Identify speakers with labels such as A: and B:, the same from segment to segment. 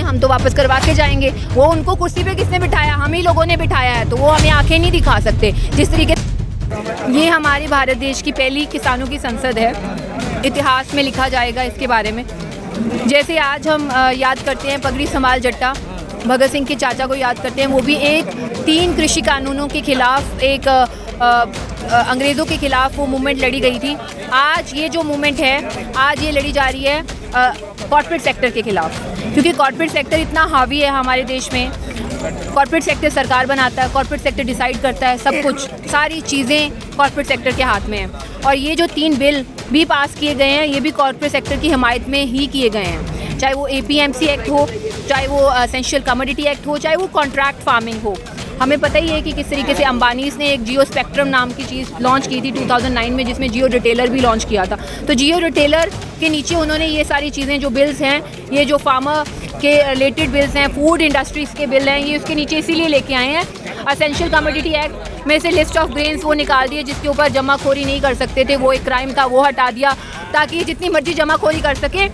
A: हम तो वापस करवा के जाएंगे। वो उनको कुर्सी पे किसने बिठाया? हम ही लोगों ने बिठाया है, तो वो हमें आंखें नहीं दिखा सकते जिस तरीके। ये हमारे भारत देश की पहली किसानों की संसद है, इतिहास में लिखा जाएगा इसके बारे में। जैसे आज हम याद करते हैं पगड़ी संभाल जट्टा, भगत सिंह के चाचा को याद करते हैं, वो भी 3 कृषि कानूनों के खिलाफ, एक अंग्रेज़ों के खिलाफ वो मूवमेंट लड़ी गई थी। आज ये जो मूवमेंट है, आज ये लड़ी जा रही है कॉर्पोरेट सेक्टर के खिलाफ, क्योंकि कॉर्पोरेट सेक्टर इतना हावी है हमारे देश में। कॉर्पोरेट सेक्टर सरकार बनाता है, कॉर्पोरेट सेक्टर डिसाइड करता है सब कुछ, सारी चीज़ें कॉर्पोरेट सेक्टर के हाथ में हैं। और ये जो 3 बिल भी पास किए गए हैं, ये भी कॉर्पोरेट सेक्टर की हिमायत में ही किए गए हैं, चाहे वो APMC एक्ट हो, चाहे वो एसेंशियल कमोडिटी एक्ट हो, चाहे वो कॉन्ट्रैक्ट फार्मिंग हो। हमें पता ही है कि किस तरीके से अंबानीज़ ने एक जियो स्पेक्ट्रम नाम की चीज़ लॉन्च की थी 2009 में, जिसमें जियो रिटेलर भी लॉन्च किया था। तो जियो रिटेलर के नीचे उन्होंने ये सारी चीज़ें, जो बिल्स हैं, ये जो फार्मर के रिलेटेड बिल्स हैं, फूड इंडस्ट्रीज़ के बिल हैं, ये उसके नीचे इसीलिए लेके आए हैं। एसेंशियल कमोडिटी एक्ट में से लिस्ट ऑफ ग्रेन्स वो निकाल दिए जिसके ऊपर जमाखोरी नहीं कर सकते थे, वो एक क्राइम था, वो हटा दिया ताकि जितनी मर्जी जमाखोरी कर सके,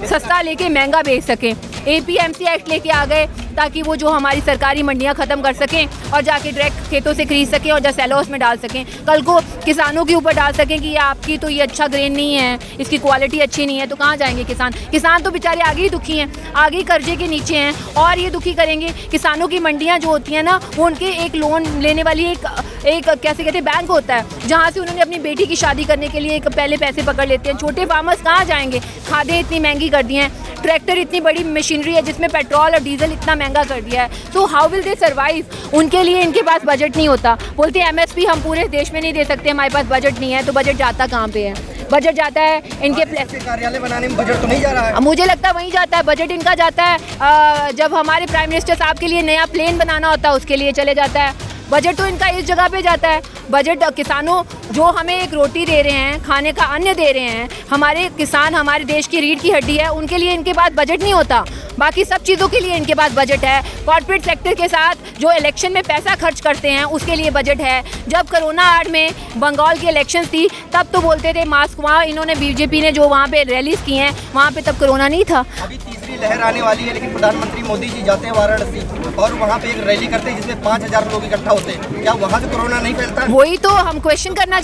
A: सस्ता लेके महंगा बेच सकें। APMC एक्ट लेके आ गए ताकि वो जो हमारी सरकारी मंडियां ख़त्म कर सकें और जाके डायरेक्ट खेतों से खरीद सकें और जब सेलोस में डाल सकें। कल को किसानों के ऊपर डाल सकें कि ये आपकी तो ये अच्छा ग्रेन नहीं है, इसकी क्वालिटी अच्छी नहीं है, तो कहाँ जाएंगे किसान? किसान तो बेचारे आगे ही दुखी हैं, आगे ही कर्जे के नीचे हैं और ये दुखी करेंगे। किसानों की मंडियाँ जो होती हैं ना, वो उनके एक लोन लेने वाली एक कैसे कहते हैं बैंक होता है, जहाँ से उन्होंने अपनी बेटी की शादी करने के लिए एक पहले पैसे पकड़ लेते हैं। छोटे फार्मर्स कहाँ जाएंगे? खादें इतनी महंगी कर दी हैं, ट्रैक्टर इतनी बड़ी मशीनरी है जिसमें पेट्रोल और डीजल इतना महंगा कर दिया है, तो हाउ विल दे सर्वाइव? उनके लिए इनके पास बजट नहीं होता। बोलते हैं MSP हम पूरे देश में नहीं दे सकते, हमारे पास बजट नहीं है। तो बजट जाता कहाँ पे है? बजट जाता है इनके
B: कार्यालय बनाने में, बजट तो नहीं जा रहा है।
A: मुझे लगता है वहीं जाता है बजट, इनका जाता है जब हमारे प्राइम मिनिस्टर साहब के लिए नया प्लेन बनाना होता है उसके लिए चले जाता है। बजट तो इनका इस जगह पे जाता है। बजट किसानों जो हमें एक रोटी दे रहे हैं, खाने का अन्न दे रहे हैं, हमारे किसान हमारे देश की रीढ़ की हड्डी है, उनके लिए इनके पास बजट नहीं होता। बाकी सब चीज़ों के लिए इनके पास बजट है। कॉर्पोरेट सेक्टर के साथ जो इलेक्शन में पैसा खर्च करते हैं उसके लिए बजट है। जब कोरोना आड़ में बंगाल की इलेक्शन थी तब तो बोलते थे मास्क, वहाँ इन्होंने BJP ने जो वहाँ पे रैलीज की हैं वहाँ पे तब कोरोना नहीं था।
B: अभी तीसरी लहर आने वाली है, लेकिन प्रधानमंत्री मोदी जी जाते हैं वाराणसी और वहाँ पे एक रैली करते हैं जिसमें 5000 लोग इकट्ठा होते हैं। क्या वहाँ से कोरोना नहीं फैलता?
A: वही तो हम क्वेश्चन करना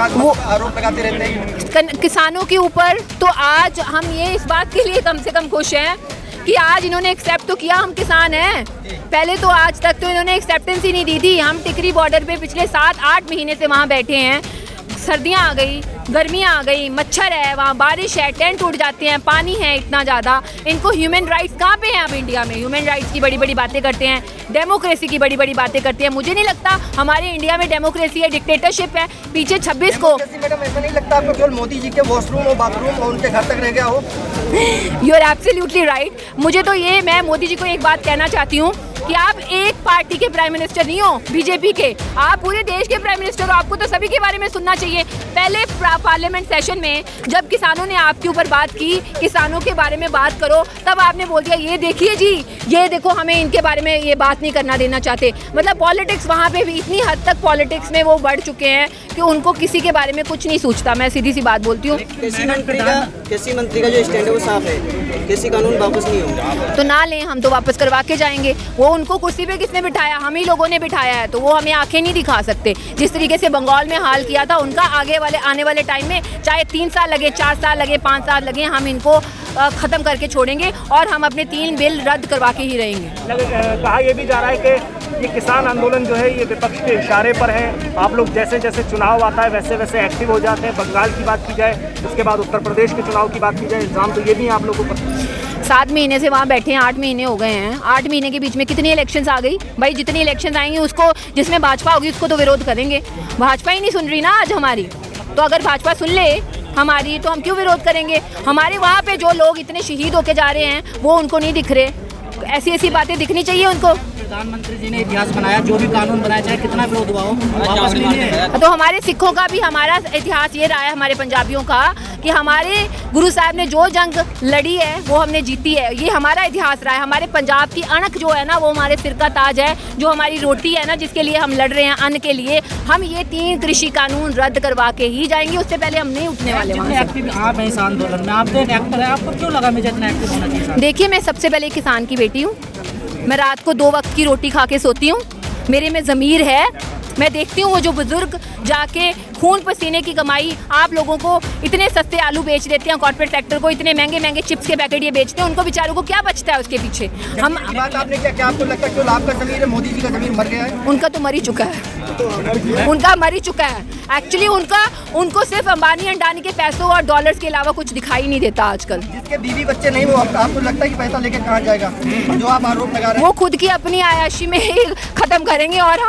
B: वो आरोप लगाते रहते हैं
A: किसानों के ऊपर। तो आज हम ये इस बात के लिए कम से कम खुश हैं कि आज इन्होंने एक्सेप्ट तो किया हम किसान हैं। पहले तो आज तक तो इन्होंने एक्सेप्टेंस ही नहीं दी थी। हम टिकरी बॉर्डर पे पिछले 7-8 महीने से वहाँ बैठे हैं। सर्दियाँ आ गई, गर्मियाँ आ गई, मच्छर है, वहाँ बारिश है, टेंट उड़ जाते हैं, पानी है इतना ज़्यादा। इनको ह्यूमन राइट्स कहाँ पे हैं? अब इंडिया में ह्यूमन राइट्स की बड़ी बड़ी बातें करते हैं, डेमोक्रेसी की बड़ी बड़ी बातें करते हैं। मुझे नहीं लगता हमारे इंडिया में डेमोक्रेसी है, डिक्टेटरशिप है। पीछे 26 को
B: मैडम ऐसा नहीं लगता आपको केवल मोदी जी के वॉशरूम और बाथरूम और उनके घर तक रह गया हो?
A: You are absolutely right. मुझे तो ये, मैं मोदी जी को एक बात कहना चाहती हूँ कि आप एक पार्टी के प्राइम मिनिस्टर नहीं हो BJP के, आप पूरे देश के प्राइम मिनिस्टर हो। आपको तो सभी के बारे में सुनना चाहिए। पहले पार्लियामेंट सेशन में जब किसानों ने आपके ऊपर बात की, किसानों के बारे में बात करो, तब आपने बोल दिया ये देखिए जी, ये देखो हमें इनके बारे में ये बात नहीं करना देना चाहते। मतलब पॉलिटिक्स वहाँ पे भी इतनी हद तक पॉलिटिक्स में वो बढ़ चुके हैं कि उनको किसी के बारे में कुछ नहीं सोचता। मैं सीधी सी बात बोलती हूँ।
C: कृषि मंत्री का जो स्टैंड है वो साफ है, कृषि कानून वापस नहीं होगा।
A: तो ना लें, हम तो वापस करवा के जाएंगे। वो उनको कुर्सी पे किसने बिठाया? हम ही लोगों ने बिठाया है, तो वो हमें आंखें नहीं दिखा सकते। जिस तरीके से बंगाल में हाल किया था, उनका आने वाले टाइम में चाहे 3 साल लगे, 4 साल लगे, 5 साल लगे, हम इनको ख़त्म करके छोड़ेंगे और हम अपने 3 बिल रद्द करवा के ही रहेंगे।
D: कहा यह भी जा रहा है कि ये किसान आंदोलन जो है ये विपक्ष के इशारे पर है। आप लोग जैसे जैसे चुनाव आता है वैसे वैसे एक्टिव हो जाते हैं। बंगाल की बात की जाए, उसके बाद उत्तर प्रदेश के चुनाव की बात की जाए, इल्ज़ाम तो ये भी है आप लोगों पर।
A: 7 महीने से वहाँ बैठे हैं, 8 महीने हो गए हैं। 8 महीने के बीच में कितनी इलेक्शंस आ गई भाई? जितनी इलेक्शंस आएंगी उसको, जिसमें भाजपा होगी उसको तो विरोध करेंगे। भाजपा ही नहीं सुन रही ना आज हमारी, तो अगर भाजपा सुन ले हमारी तो हम क्यों विरोध करेंगे? हमारे वहाँ पे जो लोग इतने शहीद होके जा रहे हैं वो उनको नहीं दिख रहे। ऐसी ऐसी बातें दिखनी चाहिए उनको।
E: प्रधानमंत्री जी ने इतिहास बनाया, जो भी कानून बनाया चाहे कितना विरोध हुआ हो वापस नहीं लिए।
A: तो हमारे सिखों का भी हमारा इतिहास ये रहा है, हमारे पंजाबियों का, कि हमारे गुरु साहब ने जो जंग लड़ी है वो हमने जीती है। ये हमारा इतिहास रहा है। हमारे पंजाब की अणख जो है ना, वो हमारे सिर का ताज है। जो हमारी रोटी है ना, जिसके लिए हम लड़ रहे हैं, अन्न के लिए, हम ये 3 कृषि कानून रद्द करवा के ही जाएंगे। उससे पहले हम नहीं उठने वाले वहाँ से।
E: एक्टिव आप हैं इस आंदोलन में, आप तो एक एक्टर है, आपको क्यों लगा मुझे इतना एक्टिव होना चाहिए?
A: देखिए, मैं सबसे पहले किसान की बेटी हूँ। मैं रात को 2 वक्त की रोटी खा के सोती हूँ। मेरे में ज़मीर है। मैं देखती हूँ वो जो बुजुर्ग जाके खून पसीने की कमाई आप लोगों को इतने सस्ते आलू बेच देते हैं, कॉर्पोरेट सेक्टर को इतने महंगे महंगे चिप्स के पैकेट ये बेचते हैं, उनको बेचारों को क्या बचता है उसके पीछे? हम
B: बात आपने क्या आपको लगता है कि आपका जमीन है, मोदी जी का जमीन मर गया है?
A: उनका तो मर ही चुका है। उनका मर ही चुका है। एक्चुअली उनको सिर्फ अंबानी अंडानी के पैसों और डॉलर्स के अलावा कुछ दिखाई नहीं देता आजकल।
B: जिसके बीवी बच्चे नहीं, वो आपको लगता है कि पैसा लेके कहाँ जाएगा? जो आप आरोप लगा रहे हैं,
A: वो खुद की अपनी आयाशी में ही खत्म करेंगे और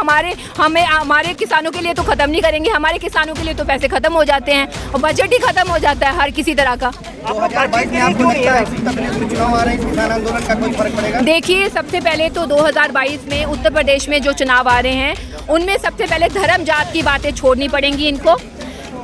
A: हमारे किसानों के लिए तो खत्म नहीं करेंगे। हमारे किसानों के लिए तो पैसे खत्म हो जाते हैं और बजट ही खत्म हो जाता है हर किसी तरह का।
B: 2022 में आपको लगता है उत्तर प्रदेश में चुनाव आ रहे हैं, किसान आंदोलन का कोई फर्क पड़ेगा?
A: देखिए, सबसे पहले तो 2022 में उत्तर प्रदेश में जो चुनाव आ रहे हैं, उनमें सबसे पहले धर्म जात की बातें छोड़नी पड़ेंगी इनको।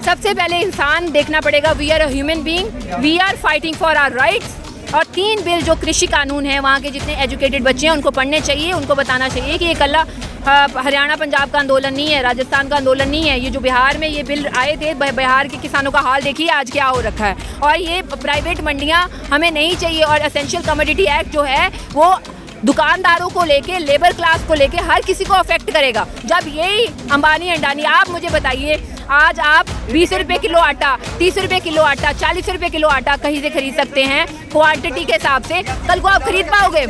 A: सबसे पहले इंसान देखना पड़ेगा। We are a human being, we are fighting for our rights. और 3 बिल जो कृषि कानून है, वहाँ के जितने एजुकेटेड बच्चे हैं उनको पढ़ने चाहिए। उनको बताना चाहिए कि ये कल्ला हरियाणा पंजाब का आंदोलन नहीं है, राजस्थान का आंदोलन नहीं है। ये जो बिहार में ये बिल आए थे, बिहार के किसानों का हाल देखिए आज क्या हो रखा है। और ये प्राइवेट मंडियाँ हमें नहीं चाहिए। और एसेंशियल कमोडिटी एक्ट जो है वो दुकानदारों को लेके, लेबर क्लास को लेके हर किसी को अफेक्ट करेगा। जब यही अंबानी अंडानी, आप मुझे बताइए, आज आप 20 रुपये किलो आटा, 30 रुपये किलो आटा, 40 रुपये किलो आटा कहीं से खरीद सकते हैं क्वांटिटी के हिसाब से। कल को आप खरीद पाओगे?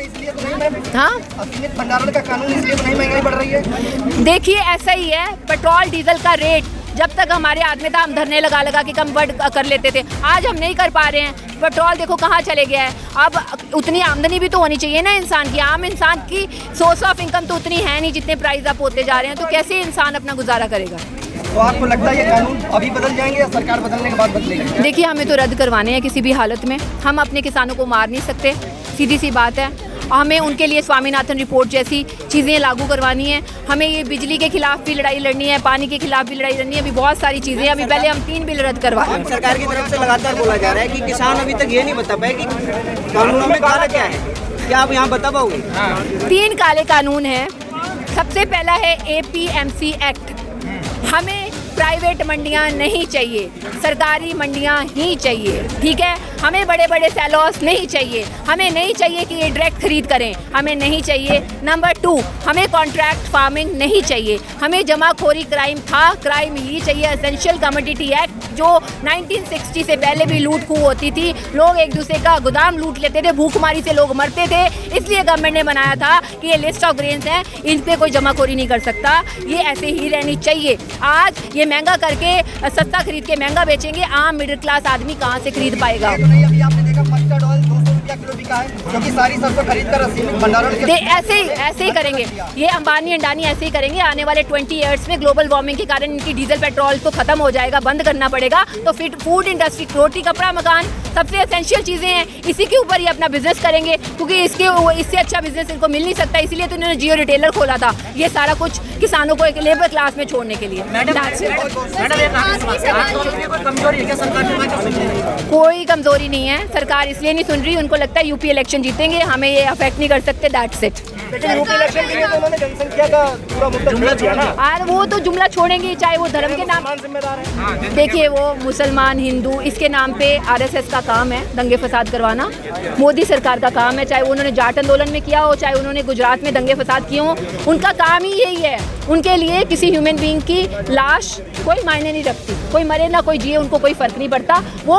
A: हाँ,
B: असीमित भंडारण का कानून इसलिए तो नहीं महंगाई बढ़ रही है?
A: देखिए, ऐसा ही है। पेट्रोल डीजल का रेट जब तक हमारे हाथ में था, हम धरने लगा के कम बढ़ कर लेते थे। आज हम नहीं कर पा रहे हैं। पेट्रोल देखो कहाँ चले गया है। अब उतनी आमदनी भी तो होनी चाहिए ना इंसान की। आम इंसान की सोर्स ऑफ इनकम तो उतनी है नहीं जितने प्राइस अप होते जा रहे हैं। तो कैसे इंसान अपना गुजारा करेगा?
B: तो आपको लगता है ये कानून अभी बदल जाएंगे या सरकार बदलने के बाद बदलेगी?
A: देखिए, हमें तो रद्द करवाने हैं किसी भी हालत में। हम अपने किसानों को मार नहीं सकते, सीधी सी बात है। हमें उनके लिए स्वामीनाथन रिपोर्ट जैसी चीज़ें लागू करवानी है। हमें ये बिजली के खिलाफ भी लड़ाई लड़नी है, पानी के खिलाफ भी लड़ाई लड़नी है। अभी बहुत सारी चीज़ें, अभी पहले हम 3 बिल रद्द करवा रहे हैं।
C: सरकार की तरफ से लगातार बोला जा रहा है कि किसान अभी तक ये नहीं बता पाए कि कानूनों में काला क्या है। क्या आप यहाँ बता पाओगे?
A: 3 काले कानून हैं। सबसे पहला है APMC एक्ट। हमें प्राइवेट मंडियां नहीं चाहिए, सरकारी मंडियां ही चाहिए। ठीक है, हमें बड़े बड़े सेलर्स नहीं चाहिए। हमें नहीं चाहिए कि ये डायरेक्ट खरीद करें, हमें नहीं चाहिए। नंबर 2, हमें कॉन्ट्रैक्ट फार्मिंग नहीं चाहिए। हमें जमाखोरी क्राइम था, क्राइम ही चाहिए। एसेंशियल कमोडिटी एक्ट जो 1960 से पहले भी लूट खू होती थी, लोग एक दूसरे का गोदाम लूट लेते थे, भूखमारी से लोग मरते थे। इसलिए गवर्नमेंट ने बनाया था कि ये लिस्ट ऑफ ग्रेन्स हैं, इन पे कोई जमाखोरी नहीं कर सकता। ये ऐसे ही रहनी चाहिए। आज ये महंगा करके सस्ता खरीद के महंगा बेचेंगे, आम मिडिल क्लास आदमी कहाँ से खरीद पाएगा?
B: अभी आपने देखा मस्टर्ड ऑयल 200 रुपया किलो बिका है, क्योंकि सारी सरसों खरीद कर असीमित भंडारण के
A: ऐसे ही करेंगे। ये अंबानी अंडानी ऐसे ही करेंगे। आने वाले 20 ईयर्स में ग्लोबल वार्मिंग के कारण इनकी डीजल पेट्रोल तो खत्म हो जाएगा, बंद करना पड़ेगा। तो फिर फूड इंडस्ट्री, रोटी कपड़ा मकान, सबसे एसेंशियल चीज़ें हैं, इसी के ऊपर ये अपना बिजनेस करेंगे, क्योंकि इससे अच्छा बिजनेस इनको मिल नहीं सकता। इसीलिए तो इन्होंने जियो रिटेलर खोला था। ये सारा कुछ किसानों को एक लेबर क्लास में छोड़ने के लिए। कोई कमजोरी नहीं है, सरकार इसलिए नहीं सुन रही, उनको लगता है यूपी इलेक्शन जीतेंगे, हमें ये अफेक्ट नहीं कर सकते, दैट्स इट।
B: लेकिन यूपी इलेक्शन के लिए तो उन्होंने जनसंख्या का पूरा मुद्दा जुमला दिया ना।
A: और वो तो जुमला छोड़ेंगे, चाहे वो धर्म के नाम।
B: जिम्मेदार है।
A: देखिए, वो मुसलमान हिंदू इसके नाम पे RSS का काम है दंगे फसाद करवाना। मोदी सरकार का काम है, चाहे उन्होंने जाट आंदोलन में किया हो, चाहे उन्होंने गुजरात में दंगे फसाद किए हो, उनका काम ही यही है। उनके लिए किसी ह्यूमन बीइंग की लाश कोई मायने नहीं रखती। कोई मरे ना कोई जिए, उनको कोई फर्क नहीं पड़ता। वो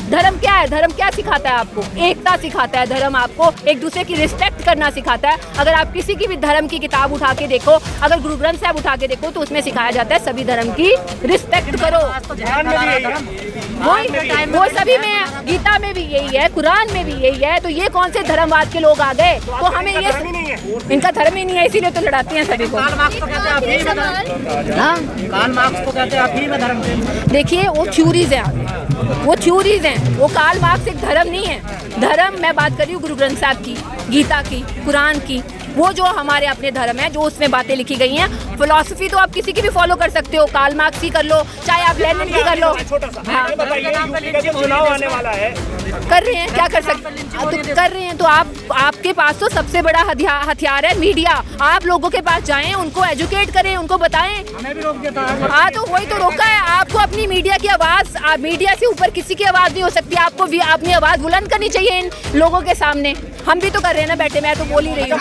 A: धर्म क्या है? धर्म क्या सिखाता है आपको? एकता सिखाता है धर्म आपको, एक दूसरे की रिस्पेक्ट करना सिखाता है। अगर आप किसी की भी धर्म की किताब उठा के देखो, अगर गुरु ग्रंथ साहब उठा के देखो, तो उसमें सिखाया जाता है सभी धर्म की रिस्पेक्ट करो। वो सभी में है, गीता में भी यही है, कुरान में भी यही है। तो ये कौन से धर्मवाद के लोग आ गए? तो हमें ये इनका धर्म ही नहीं है, इसीलिए तो लड़ाते हैं सभी को। देखिए, वो थ्योरीज हैं, वो थ्योरीज हैं। वो कार्ल मार्क्स एक धर्म नहीं है। धर्म मैं बात कर रही हूँ गुरु ग्रंथ साहब की, गीता की, कुरान की। वो जो हमारे अपने धर्म है, जो उसमें बातें लिखी गई हैं। फिलॉसफी तो आप किसी की भी फॉलो कर सकते हो, कार्ल मार्क्स की कर लो, चाहे आप लेनिन की कर लो।
D: छोटा सा
A: हाँ।
D: बताइए, यूपी का जो चुनाव आने वाला है,
A: कर रहे हैं, क्या कर सकते तो कर रहे हैं। तो आपके पास तो सबसे बड़ा हथियार है मीडिया। आप लोगों के पास जाएं, उनको एजुकेट करें, उनको बताएं।
D: हमें भी रोक देता है।
A: हाँ, तो वही तो रोका है। आपको अपनी मीडिया की आवाज़, मीडिया से ऊपर किसी की आवाज़ नहीं हो सकती। आपको भी अपनी आवाज़ बुलंद करनी चाहिए इन लोगों के सामने। हम भी तो कर रहे हैं ना बैठे, मैं तो बोल ही रही हूँ।